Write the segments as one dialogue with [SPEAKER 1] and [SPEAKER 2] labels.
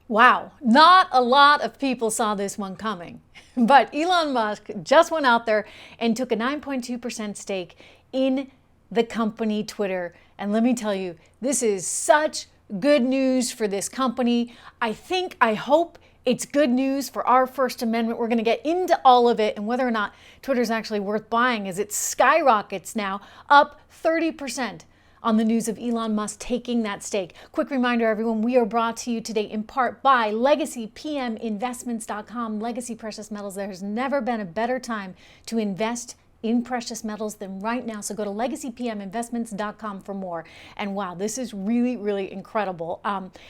[SPEAKER 1] Wow, not a lot of people saw this one coming. But Elon Musk just went out there and took a 9.2% stake in the company Twitter. And let me tell you, this is such good news for this company. I hope it's good news for our First Amendment. We're going to get into all of it and whether or not Twitter is actually worth buying as it skyrockets now, up 30% on the news of Elon Musk taking that stake. Quick reminder, everyone, we are brought to you today in part by LegacyPMInvestments.com. Legacy Precious Metals. There has never been a better time to invest in precious metals than right now. So go to LegacyPMInvestments.com for more. And wow, this is really, really incredible.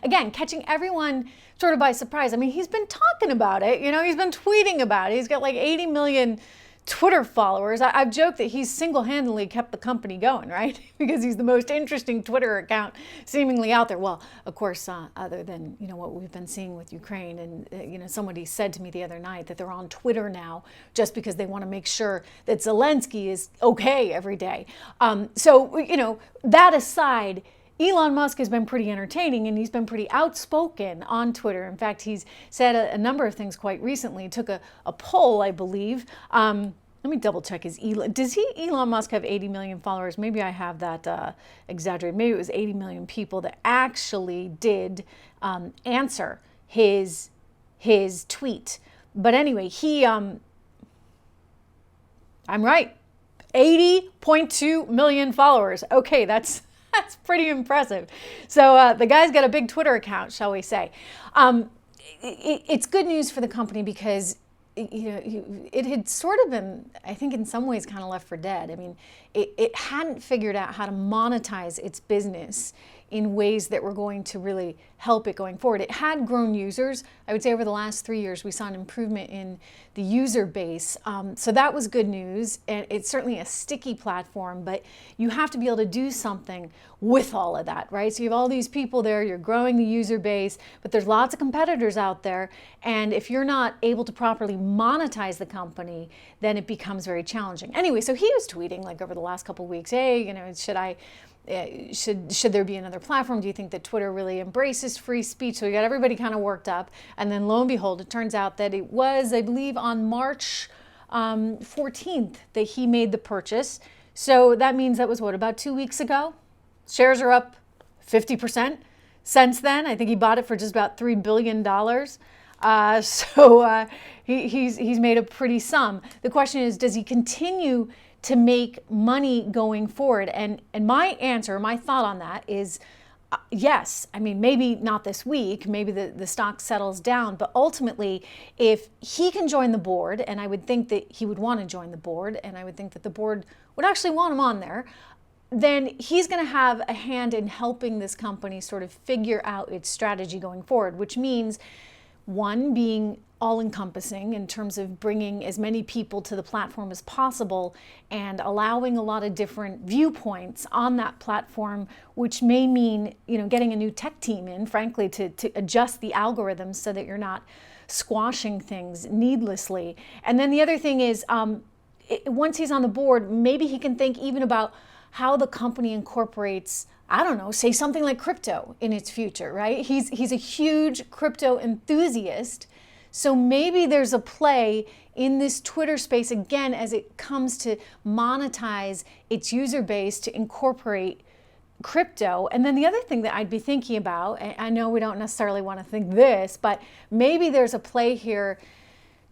[SPEAKER 1] Again, catching everyone sort of by surprise. I mean, he's been talking about it. You know, he's been tweeting about it. He's got like 80 million Twitter followers. I've joked that he's single-handedly kept the company going, right? Because he's the most interesting Twitter account seemingly out there. Well, of course, other than, you know, what we've been seeing with Ukraine. And, you know, somebody said to me the other night that they're on Twitter now just because they want to make sure that Zelensky is okay every day. So, you know, that aside, Elon Musk has been pretty entertaining and he's been pretty outspoken on Twitter. In fact, he's said a number of things quite recently. He took a poll, I believe. Let me double check his Elon Musk have 80 million followers? Maybe I have that exaggerated. Maybe it was 80 million people that actually did answer his tweet. But anyway, I'm right. 80.2 million followers. Okay, that's pretty impressive. So the guy's got a big Twitter account, shall we say. It's good news for the company because it had sort of been, I think in some ways, kind of left for dead. I mean, it hadn't figured out how to monetize its business in ways that were going to really help it going forward. It had grown users. I would say over the last 3 years, we saw an improvement in the user base. So that was good news. And it's certainly a sticky platform, but you have to be able to do something with all of that, right? So you have all these people there, you're growing the user base, but there's lots of competitors out there. And if you're not able to properly monetize the company, then it becomes very challenging. Anyway, so he was tweeting like over the last couple of weeks, hey, you know, should there be another platform? Do you think that Twitter really embraces free speech? So we got everybody kind of worked up. And then lo and behold, it turns out that it was, I believe, on March 14th that he made the purchase. So that means that was what, about 2 weeks ago? Shares are up 50% since then. I think he bought it for just about $3 billion. He's made a pretty sum. The question is, does he continue to make money going forward? And my answer, my thought on that is yes. I mean, maybe not this week, maybe the stock settles down, but ultimately, if he can join the board, and I would think that he would want to join the board, and I would think that the board would actually want him on there, then he's going to have a hand in helping this company sort of figure out its strategy going forward, which means one, being all-encompassing in terms of bringing as many people to the platform as possible and allowing a lot of different viewpoints on that platform, which may mean, you know, getting a new tech team in, frankly, to adjust the algorithms so that you're not squashing things needlessly. And then the other thing is, once he's on the board, maybe he can think even about how the company incorporates, I don't know, say something like crypto in its future, right? He's a huge crypto enthusiast. So maybe there's a play in this Twitter space, again, as it comes to monetize its user base to incorporate crypto. And then the other thing that I'd be thinking about, I know we don't necessarily want to think this, but maybe there's a play here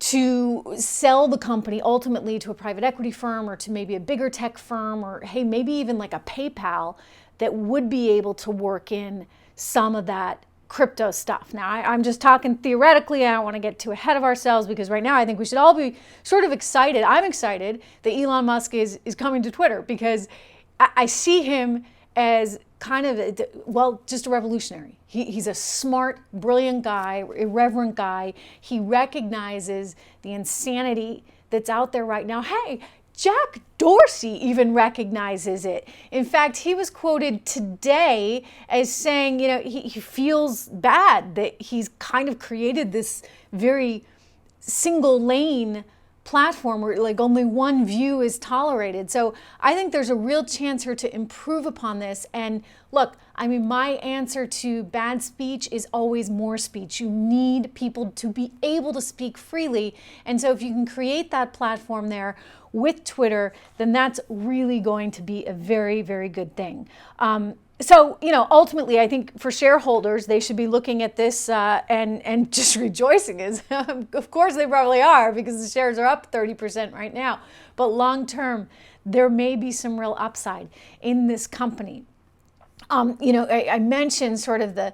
[SPEAKER 1] to sell the company ultimately to a private equity firm or to maybe a bigger tech firm, or hey, maybe even like a PayPal that would be able to work in some of that crypto stuff. Now, I'm just talking theoretically. I don't want to get too ahead of ourselves because right now I think we should all be sort of excited. I'm excited that Elon Musk is coming to Twitter because I see him as kind of, well, just a revolutionary. He's a smart, brilliant guy, irreverent guy. He recognizes the insanity that's out there right now. Hey, Jack Dorsey even recognizes it. In fact, he was quoted today as saying, you know, he feels bad that he's kind of created this very single lane platform where like only one view is tolerated. So I think there's a real chance here to improve upon this. And look, I mean, my answer to bad speech is always more speech. You need people to be able to speak freely. And so if you can create that platform there with Twitter, then that's really going to be a very, very good thing. So, you know, ultimately, I think for shareholders, they should be looking at this and just rejoicing. As of course, they probably are, because the shares are up 30% right now. But long term, there may be some real upside in this company. You know, I mentioned sort of the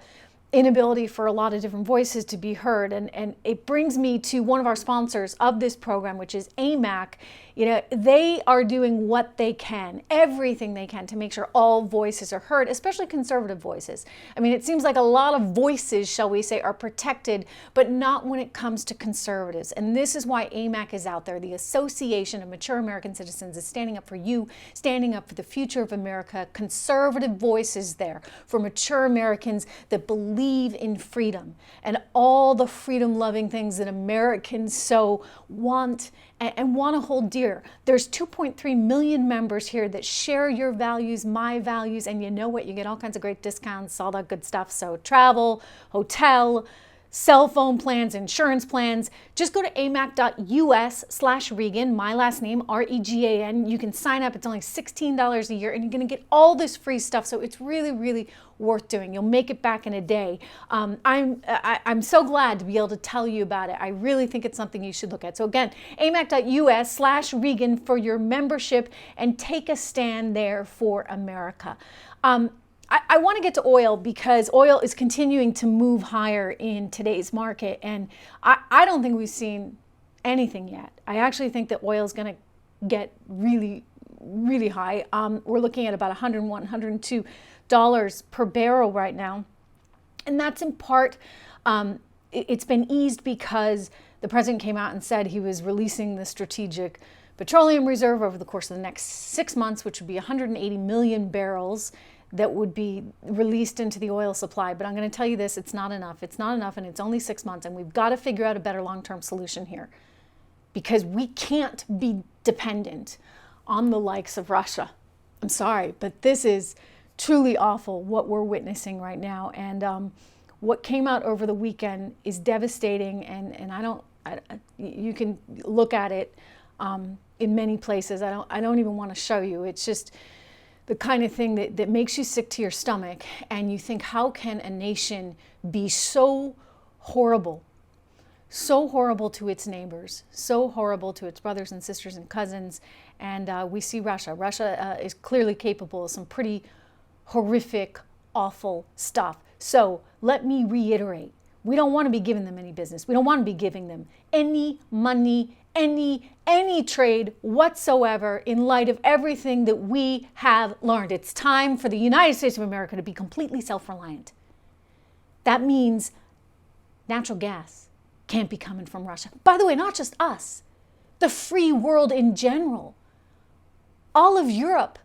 [SPEAKER 1] inability for a lot of different voices to be heard. And it brings me to one of our sponsors of this program, which is AMAC. You know, they are doing what they can, everything they can, to make sure all voices are heard, especially conservative voices. I mean, it seems like a lot of voices, shall we say, are protected, but not when it comes to conservatives. And this is why AMAC is out there. The Association of Mature American Citizens is standing up for you, standing up for the future of America. Conservative voices there for mature Americans that believe in freedom and all the freedom-loving things that Americans so want and want to hold dear. There's 2.3 million members here that share your values, my values, and you know what? You get all kinds of great discounts, all that good stuff. So travel, hotel, cell phone plans, insurance plans. Just go to amac.us/Regan, my last name, Regan. You can sign up. It's only $16 a year, and you're going to get all this free stuff. So it's really, really worth doing. You'll make it back in a day. I'm so glad to be able to tell you about it. I really think it's something you should look at. So again, amac.us/Regan for your membership, and take a stand there for America. I want to get to oil because oil is continuing to move higher in today's market, and I don't think we've seen anything yet. I actually think that oil is going to get really, really high. We're looking at about $101, $102 per barrel right now, and that's in part, it's been eased because the president came out and said he was releasing the strategic petroleum reserve over the course of the next 6 months, which would be 180 million barrels that would be released into the oil supply. But I'm going to tell you this, it's not enough. It's not enough, and it's only 6 months, and we've got to figure out a better long-term solution here, because we can't be dependent on the likes of Russia. I'm sorry, but this is truly awful what we're witnessing right now. And what came out over the weekend is devastating, and you can look at it in many places. I don't even want to show you. It's just the kind of thing that makes you sick to your stomach, and you think, how can a nation be so horrible to its neighbors, so horrible to its brothers and sisters and cousins? And we see Russia. Russia is clearly capable of some pretty horrific, awful stuff. So let me reiterate, we don't want to be giving them any business. We don't want to be giving them any money, any trade whatsoever, in light of everything that we have learned. It's time for the United States of America to be completely self-reliant. That means natural gas can't be coming from Russia. By the way, not just us, the free world in general. All of Europe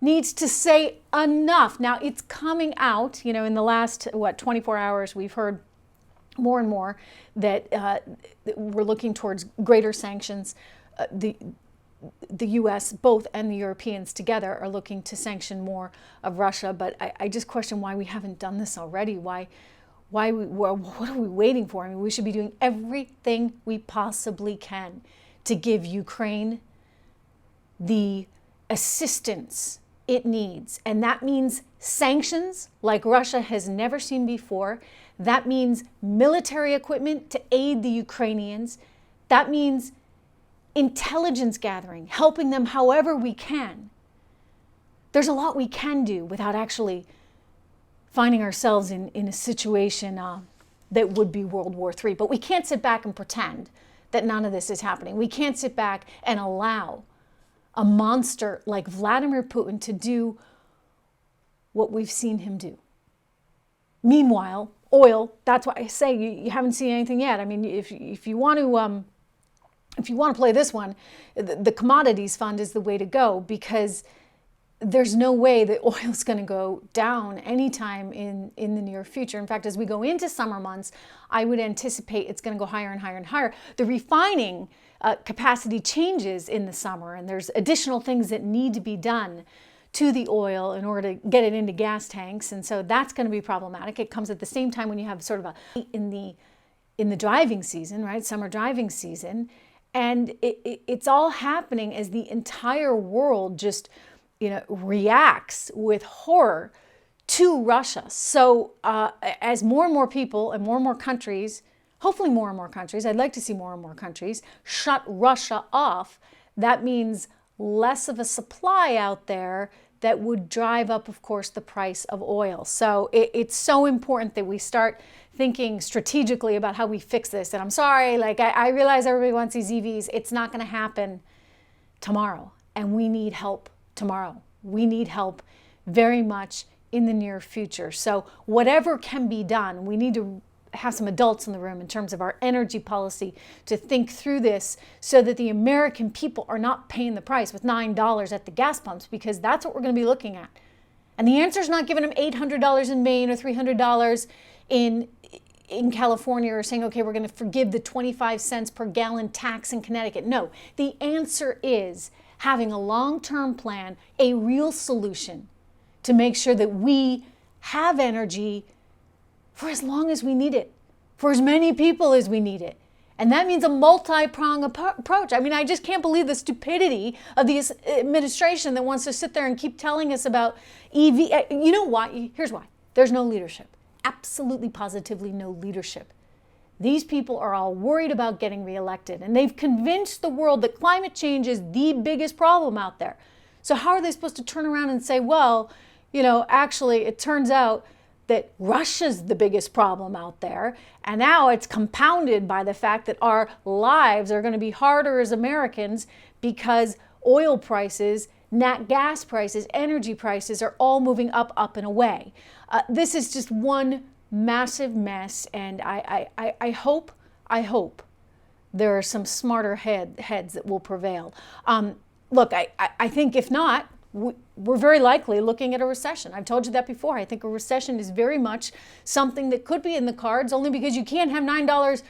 [SPEAKER 1] needs to say enough. Now, it's coming out, you know, in the last, 24 hours, we've heard more and more that we're looking towards greater sanctions. The U.S., both, and the Europeans together are looking to sanction more of Russia. But I just question why we haven't done this already. What are we waiting for? I mean, we should be doing everything we possibly can to give Ukraine the assistance it needs. And that means sanctions like Russia has never seen before. That means military equipment to aid the Ukrainians. That means intelligence gathering, helping them however we can. There's a lot we can do without actually finding ourselves in a situation that would be World War III. But we can't sit back and pretend that none of this is happening. We can't sit back and allow a monster like Vladimir Putin to do what we've seen him do. Meanwhile, oil, that's why I say you haven't seen anything yet. I mean, if you want to play this one, the commodities fund is the way to go, because there's no way that oil is going to go down anytime in the near future. In fact, as we go into summer months, I would anticipate it's going to go higher and higher and higher. The refining capacity changes in the summer, and there's additional things that need to be done to the oil in order to get it into gas tanks, and so that's going to be problematic. It comes at the same time when you have sort of in the driving season, right? Summer driving season, and it's all happening as the entire world just reacts with horror to Russia. So as more and more people and more countries, hopefully more and more countries, I'd like to see more and more countries shut Russia off, that means less of a supply out there that would drive up, of course, the price of oil. So it's so important that we start thinking strategically about how we fix this. And I'm sorry, I realize everybody wants these EVs. It's not going to happen tomorrow. And we need help tomorrow. We need help very much in the near future. So whatever can be done, we need to have some adults in the room in terms of our energy policy to think through this so that the American people are not paying the price with $9 at the gas pumps, because that's what we're going to be looking at. And the answer is not giving them $800 in Maine or $300 in California, or saying, okay, we're going to forgive the 25 cents per gallon tax in Connecticut. No, the answer is having a long-term plan, a real solution to make sure that we have energy for as long as we need it, for as many people as we need it. And that means a multi-pronged approach. I mean, I just can't believe the stupidity of this administration that wants to sit there and keep telling us about EV. You know why? Here's why. There's no leadership. Absolutely, positively no leadership. These people are all worried about getting reelected, and they've convinced the world that climate change is the biggest problem out there. So how are they supposed to turn around and say, well, actually, it turns out that Russia's the biggest problem out there, and now it's compounded by the fact that our lives are going to be harder as Americans because oil prices, nat gas prices, energy prices are all moving up and away. This is just one massive mess, and I hope there are some smarter heads that will prevail. Look, I think if not, we're very likely looking at a recession. I've told you that before. I think a recession is very much something that could be in the cards, only because you can't have $9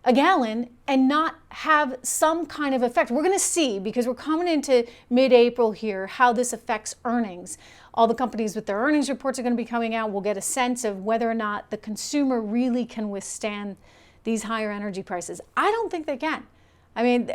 [SPEAKER 1] a gallon and not have some kind of effect. We're going to see, because we're coming into mid-April here, how this affects earnings. All the companies with their earnings reports are going to be coming out. We'll get a sense of whether or not the consumer really can withstand these higher energy prices. I don't think they can. I mean,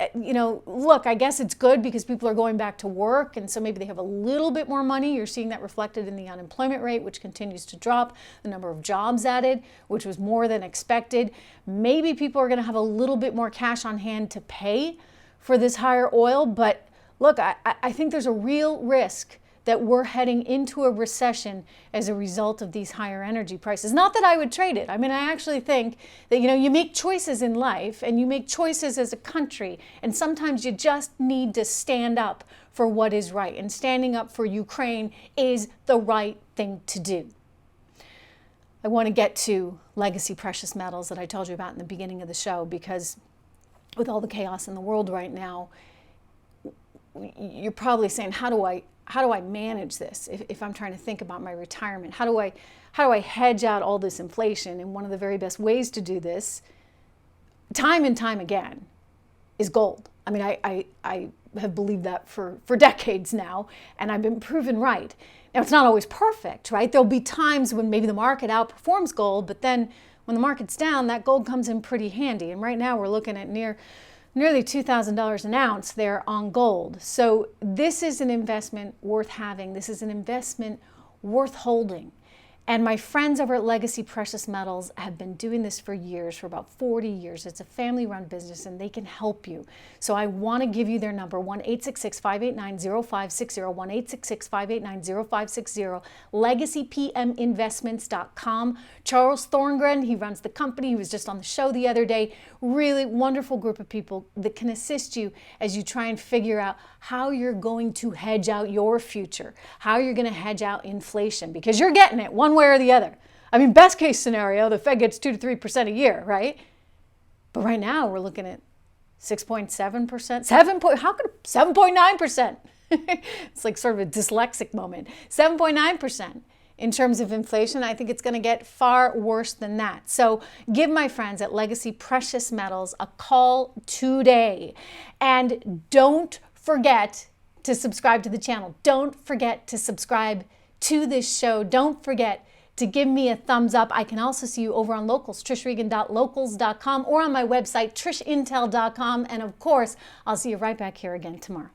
[SPEAKER 1] look, I guess it's good because people are going back to work, and so maybe they have a little bit more money. You're seeing that reflected in the unemployment rate, which continues to drop, the number of jobs added, which was more than expected. Maybe people are going to have a little bit more cash on hand to pay for this higher oil, but look, I think there's a real risk that we're heading into a recession as a result of these higher energy prices. Not that I would trade it. I mean, I actually think that, you make choices in life, and you make choices as a country, and sometimes you just need to stand up for what is right. And standing up for Ukraine is the right thing to do. I want to get to legacy precious metals that I told you about in the beginning of the show, because with all the chaos in the world right now, you're probably saying, how do I manage this if I'm trying to think about my retirement? How do I hedge out all this inflation? And one of the very best ways to do this, time and time again, is gold. I mean, I have believed that for decades now, and I've been proven right. Now, it's not always perfect, right? There'll be times when maybe the market outperforms gold, but then when the market's down, that gold comes in pretty handy. And right now we're looking at nearly $2,000 an ounce there on gold. So this is an investment worth having. This is an investment worth holding. And my friends over at Legacy Precious Metals have been doing this for years, for about 40 years. It's a family-run business, and they can help you. So I want to give you their number, 1-866-589-0560, 1-866-589-0560, legacypminvestments.com. Charles Thorngren, he runs the company. He was just on the show the other day. Really wonderful group of people that can assist you as you try and figure out how you're going to hedge out your future, how you're going to hedge out inflation, because you're getting it one way or the other. I mean, best case scenario, the Fed gets 2 to 3% a year, right? But right now we're looking at 6.7%, 7.9%. It's like sort of a dyslexic moment. 7.9%. In terms of inflation, I think it's going to get far worse than that. So give my friends at Legacy Precious Metals a call today. And don't forget to subscribe to the channel. Don't forget to subscribe to this show. Don't forget to give me a thumbs up. I can also see you over on Locals, trishregan.locals.com, or on my website, trishintel.com. And of course, I'll see you right back here again tomorrow.